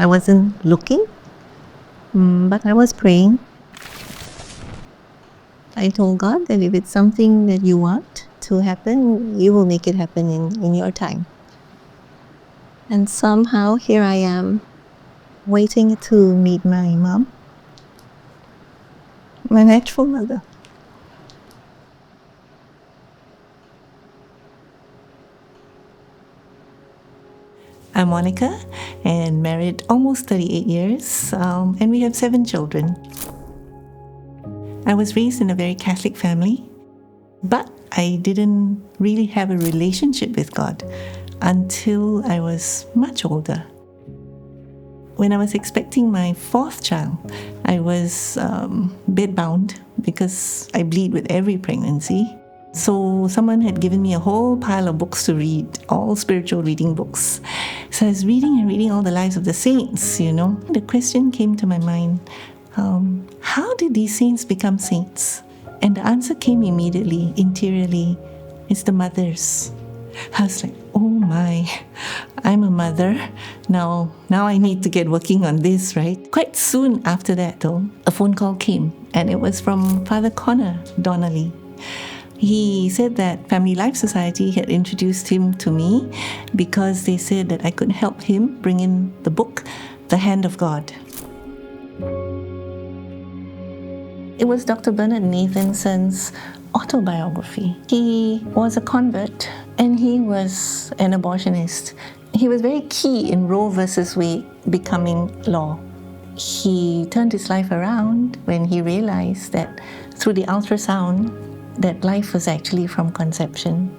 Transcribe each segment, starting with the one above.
I wasn't looking, but I was praying. I told God that if it's something that you want to happen, you will make it happen in your time. And somehow here I am, waiting to meet my mom, my natural mother. I'm Monica and married almost 38 years, and we have 7 children. I was raised in a very Catholic family, but I didn't really have a relationship with God until I was much older. When I was expecting my 4th child, I was bedbound because I bleed with every pregnancy. So someone had given me a whole pile of books to read, all spiritual reading books. So I was reading and reading all the lives of the saints, The question came to my mind, how did these saints become saints? And the answer came immediately, interiorly. It's the mothers. I was like, oh my, I'm a mother. Now I need to get working on this, right? Quite soon after that, though, a phone call came, and it was from Father Connor Donnelly. He said that Family Life Society had introduced him to me because they said that I could help him bring in the book, The Hand of God. It was Dr. Bernard Nathanson's autobiography. He was a convert and he was an abortionist. He was very key in Roe versus Wade becoming law. He turned his life around when he realized that through the ultrasound, that life was actually from conception.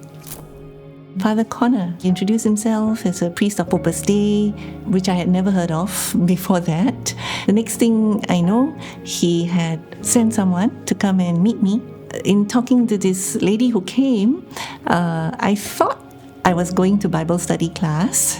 Father Connor introduced himself as a priest of Opus Dei, which I had never heard of before that. The next thing I know, he had sent someone to come and meet me. In talking to this lady who came, I thought I was going to Bible study class,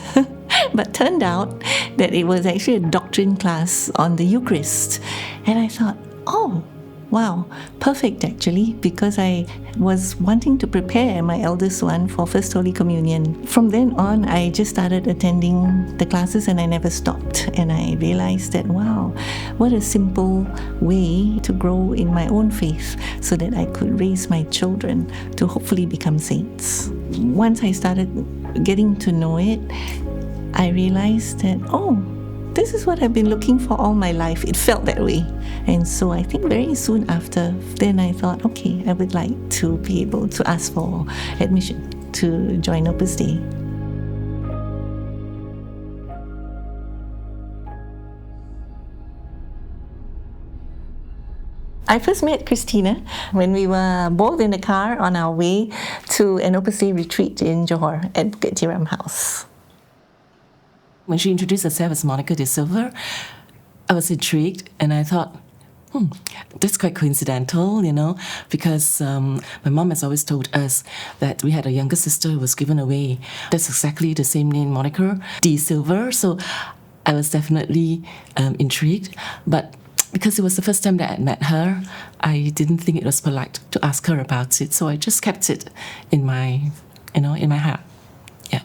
but turned out that it was actually a doctrine class on the Eucharist. And I thought, oh, wow, perfect actually, because I was wanting to prepare my eldest one for First Holy Communion. From then on, I just started attending the classes and I never stopped. And I realized that, wow, what a simple way to grow in my own faith so that I could raise my children to hopefully become saints. Once I started getting to know it, I realized that, oh, this is what I've been looking for all my life. It felt that way. And so I think very soon after, then I thought, okay, I would like to be able to ask for admission to join Opus Dei. I first met Christina when we were both in the car on our way to an Opus Dei retreat in Johor at Bukit Tiram House. When she introduced herself as Monica De Silva, I was intrigued and I thought, that's quite coincidental, because my mom has always told us that we had a younger sister who was given away. That's exactly the same name, Monica De Silva. So I was definitely intrigued. But because it was the first time that I met her, I didn't think it was polite to ask her about it. So I just kept it in my heart. Yeah.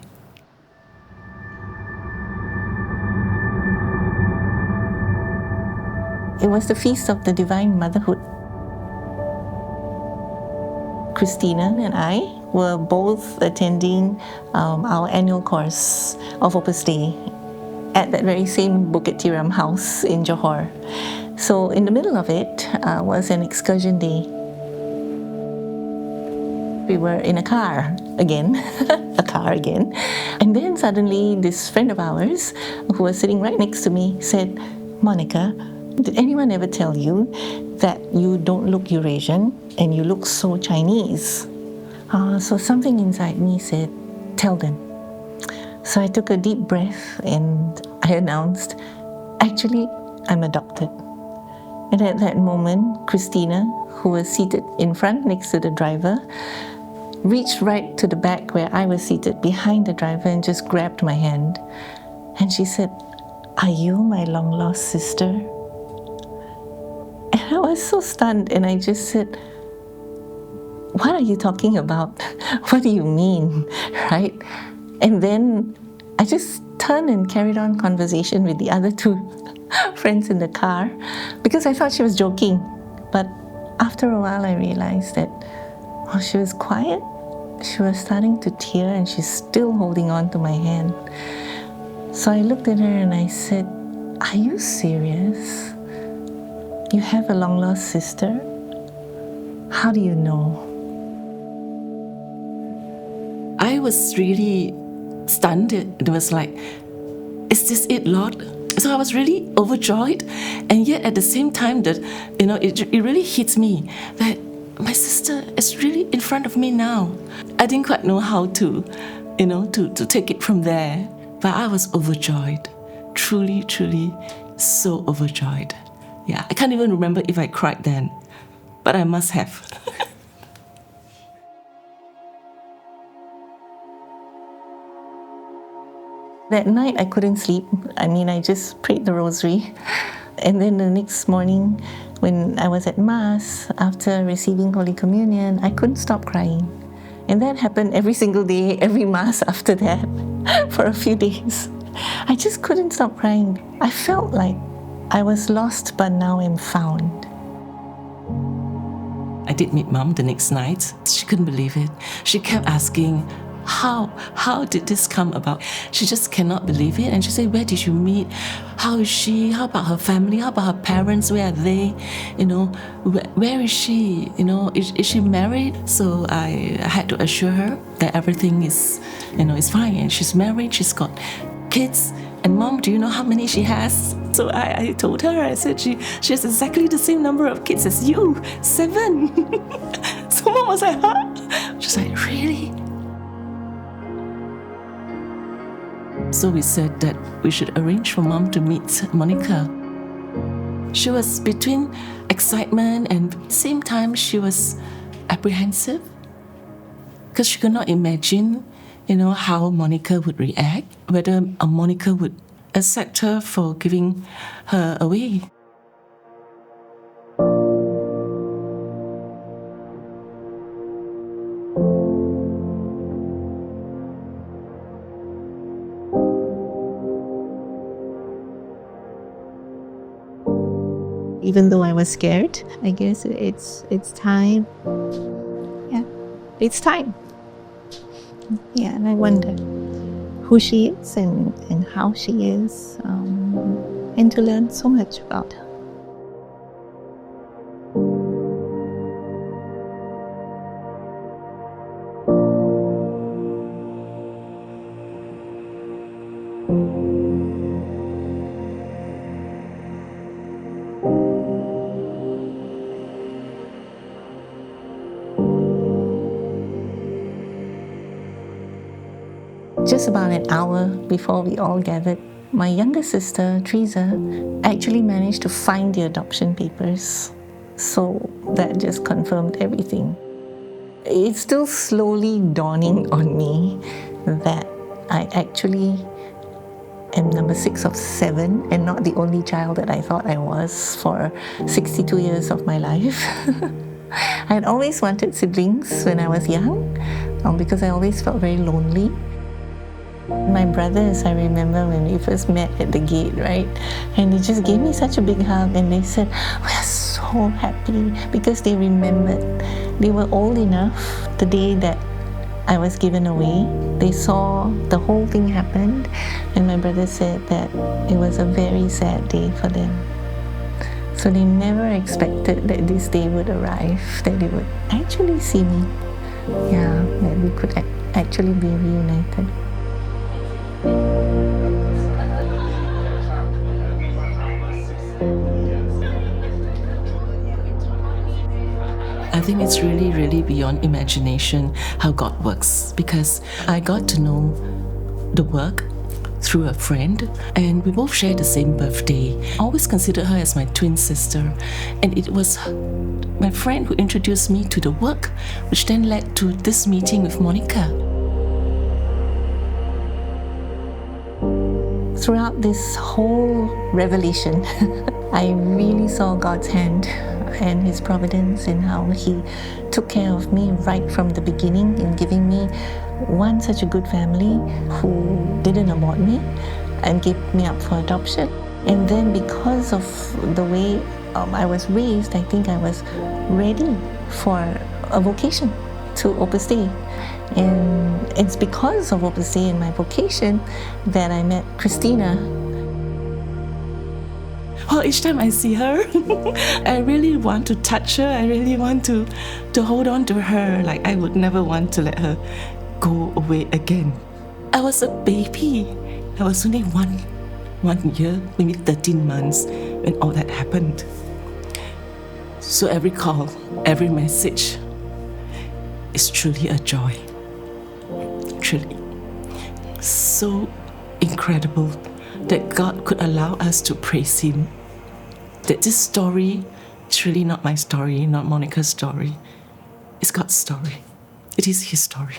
It was the Feast of the Divine Motherhood. Christina and I were both attending our annual course of Opus Dei at that very same Bukit Tiram house in Johor. So in the middle of it was an excursion day. We were in a car again, and then suddenly this friend of ours who was sitting right next to me said, Monica, did anyone ever tell you that you don't look Eurasian and you look so Chinese? So something inside me said, tell them. So I took a deep breath and I announced, actually, I'm adopted. And at that moment, Christina, who was seated in front next to the driver, reached right to the back where I was seated behind the driver and just grabbed my hand. And she said, are you my long-lost sister? And I was so stunned and I just said, what are you talking about? What do you mean, right? And then I just turned and carried on conversation with the other two friends in the car because I thought she was joking. But after a while, I realized that she was quiet. She was starting to tear and she's still holding on to my hand. So I looked at her and I said, "Are you serious? You have a long-lost sister? How do you know?" I was really stunned. It was like, is this it, Lord? So I was really overjoyed, and yet at the same time that, it really hits me that my sister is really in front of me now. I didn't quite know how to, to take it from there, but I was overjoyed, truly, truly so overjoyed. Yeah, I can't even remember if I cried then, but I must have. That night, I couldn't sleep. I just prayed the rosary. And then the next morning, when I was at Mass, after receiving Holy Communion, I couldn't stop crying. And that happened every single day, every Mass after that, for a few days. I just couldn't stop crying. I felt like I was lost, but now I'm found. I did meet Mom the next night. She couldn't believe it. She kept asking, how did this come about? She just cannot believe it. And she said, where did you meet? How is she? How about her family? How about her parents? Where are they? Where is she? Is she married? So I had to assure her that everything is fine. And she's married, she's got kids. And Mom, do you know how many she has? So I told her, I said, she has exactly the same number of kids as you, 7. So Mom was like, huh? She's like, really? So we said that we should arrange for Mom to meet Monica. She was between excitement and at the same time she was apprehensive because she could not imagine, how Monica would react, whether Monica would accept her for giving her away. Even though I was scared, I guess it's time. Yeah, it's time. Yeah, and I wonder who she is and how she is, and to learn so much about her. Just about an hour before we all gathered, my younger sister, Teresa, actually managed to find the adoption papers. So that just confirmed everything. It's still slowly dawning on me that I actually am number 6 of 7 and not the only child that I thought I was for 62 years of my life. I had always wanted siblings when I was young because I always felt very lonely. My brothers, I remember when we first met at the gate, right? And they just gave me such a big hug and they said, "We're so happy," because they remembered. They were old enough the day that I was given away. They saw the whole thing happened, and my brother said that it was a very sad day for them. So they never expected that this day would arrive, that they would actually see me. Yeah, that we could actually be reunited. I think it's really, really beyond imagination how God works, because I got to know the work through a friend, and we both shared the same birthday. I always considered her as my twin sister, and it was my friend who introduced me to the work, which then led to this meeting with Monica. Throughout this whole revelation, I really saw God's hand and His providence in how He took care of me right from the beginning in giving me such a good family who didn't abort me, and gave me up for adoption. And then because of the way I was raised, I think I was ready for a vocation to Opus Dei. And it's because of Opus Dei and my vocation that I met Christina. Well, each time I see her, I really want to touch her. I really want to hold on to her. Like, I would never want to let her go away again. I was a baby. I was only one year, maybe 13 months when all that happened. So every call, every message is truly a joy. Truly. So incredible that God could allow us to praise Him. That this story is really not my story, not Monica's story. It's God's story. It is His story.